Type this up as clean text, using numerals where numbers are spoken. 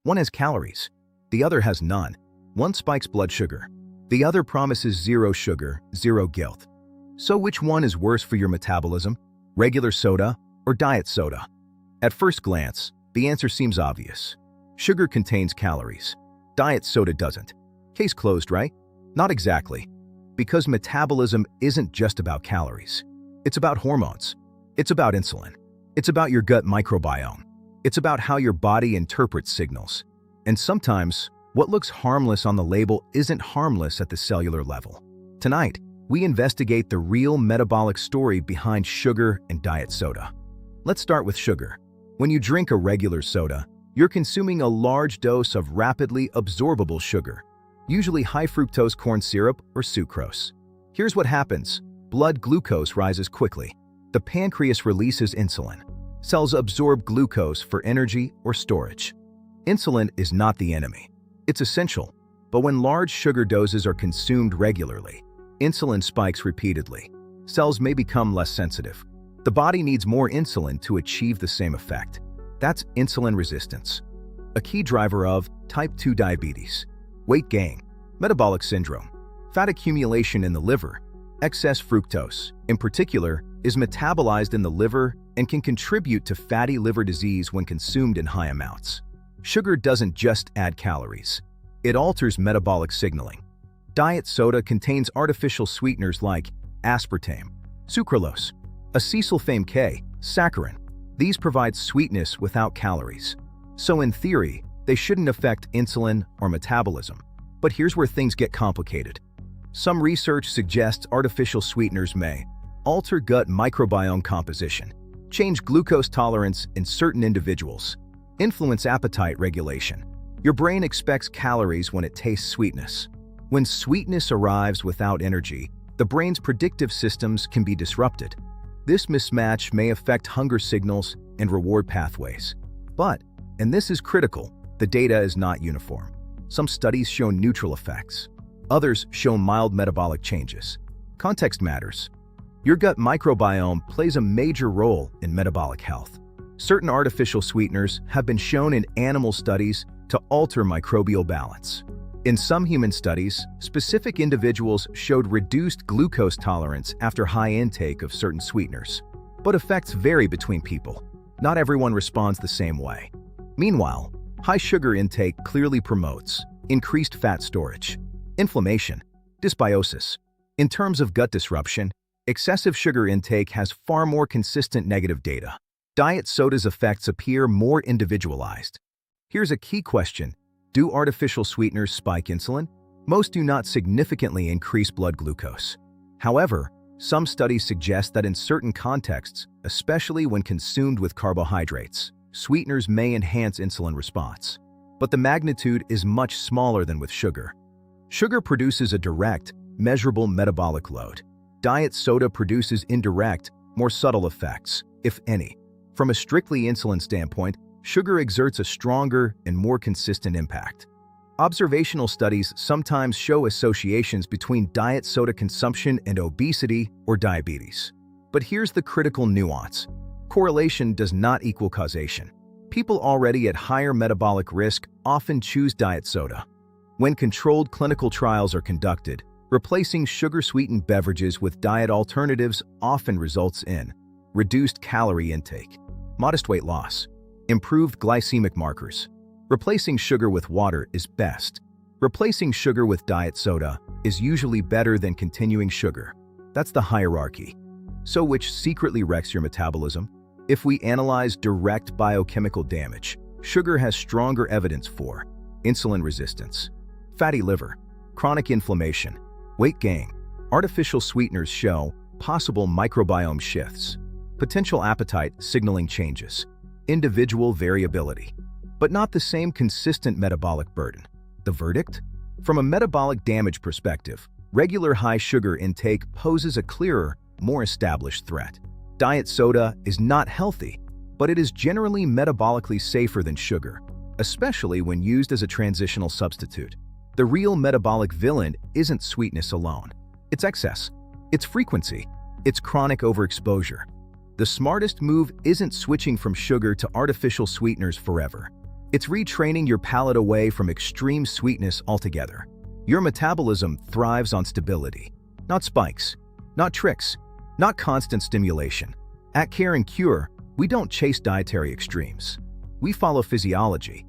One has calories. The other has none. One spikes blood sugar. The other promises zero sugar, zero guilt. So which one is worse for your metabolism? Regular soda or diet soda? At first glance, the answer seems obvious. Sugar contains calories. Diet soda doesn't. Case closed, right? Not exactly. Because metabolism isn't just about calories. It's about hormones. It's about insulin. It's about your gut microbiome. It's about how your body interprets signals. And sometimes, what looks harmless on the label isn't harmless at the cellular level. Tonight, we investigate the real metabolic story behind sugar and diet soda. Let's start with sugar. When you drink a regular soda, you're consuming a large dose of rapidly absorbable sugar, usually high fructose corn syrup or sucrose. Here's what happens. Blood glucose rises quickly. The pancreas releases insulin. Cells absorb glucose for energy or storage. Insulin is not the enemy. It's essential, but when large sugar doses are consumed regularly, insulin spikes repeatedly. Cells may become less sensitive. The body needs more insulin to achieve the same effect. That's insulin resistance, a key driver of type 2 diabetes, weight gain, metabolic syndrome, fat accumulation in the liver. Excess fructose, in particular, is metabolized in the liver and can contribute to fatty liver disease when consumed in high amounts. Sugar doesn't just add calories. It alters metabolic signaling. Diet soda contains artificial sweeteners like aspartame, sucralose, acesulfame K, saccharin. These provide sweetness without calories. So in theory, they shouldn't affect insulin or metabolism. But here's where things get complicated. Some research suggests artificial sweeteners may alter gut microbiome composition, change glucose tolerance in certain individuals, influence appetite regulation. Your brain expects calories when it tastes sweetness. When sweetness arrives without energy, the brain's predictive systems can be disrupted. This mismatch may affect hunger signals and reward pathways. But, and this is critical, the data is not uniform. Some studies show neutral effects. Others show mild metabolic changes. Context matters. Your gut microbiome plays a major role in metabolic health. Certain artificial sweeteners have been shown in animal studies to alter microbial balance. In some human studies, specific individuals showed reduced glucose tolerance after high intake of certain sweeteners. But effects vary between people. Not everyone responds the same way. Meanwhile, high sugar intake clearly promotes increased fat storage, inflammation, dysbiosis. In terms of gut disruption, excessive sugar intake has far more consistent negative data. Diet soda's effects appear more individualized. Here's a key question. Do artificial sweeteners spike insulin? Most do not significantly increase blood glucose. However, some studies suggest that in certain contexts, especially when consumed with carbohydrates, sweeteners may enhance insulin response. But the magnitude is much smaller than with sugar. Sugar produces a direct, measurable metabolic load. Diet soda produces indirect, more subtle effects, if any. From a strictly insulin standpoint, sugar exerts a stronger and more consistent impact. Observational studies sometimes show associations between diet soda consumption and obesity or diabetes. But here's the critical nuance. Correlation does not equal causation. People already at higher metabolic risk often choose diet soda. When controlled clinical trials are conducted, replacing sugar-sweetened beverages with diet alternatives often results in reduced calorie intake, modest weight loss, improved glycemic markers. Replacing sugar with water is best. Replacing sugar with diet soda is usually better than continuing sugar. That's the hierarchy. So which secretly wrecks your metabolism? If we analyze direct biochemical damage, sugar has stronger evidence for insulin resistance, fatty liver, chronic inflammation, weight gain. Artificial sweeteners show possible microbiome shifts, potential appetite signaling changes, individual variability, but not the same consistent metabolic burden. The verdict? From a metabolic damage perspective, regular high sugar intake poses a clearer, more established threat. Diet soda is not healthy, but it is generally metabolically safer than sugar, especially when used as a transitional substitute. The real metabolic villain isn't sweetness alone. It's excess, it's frequency, it's chronic overexposure. The smartest move isn't switching from sugar to artificial sweeteners forever. It's retraining your palate away from extreme sweetness altogether. Your metabolism thrives on stability, not spikes, not tricks, not constant stimulation. At Care and Cure, we don't chase dietary extremes. We follow physiology,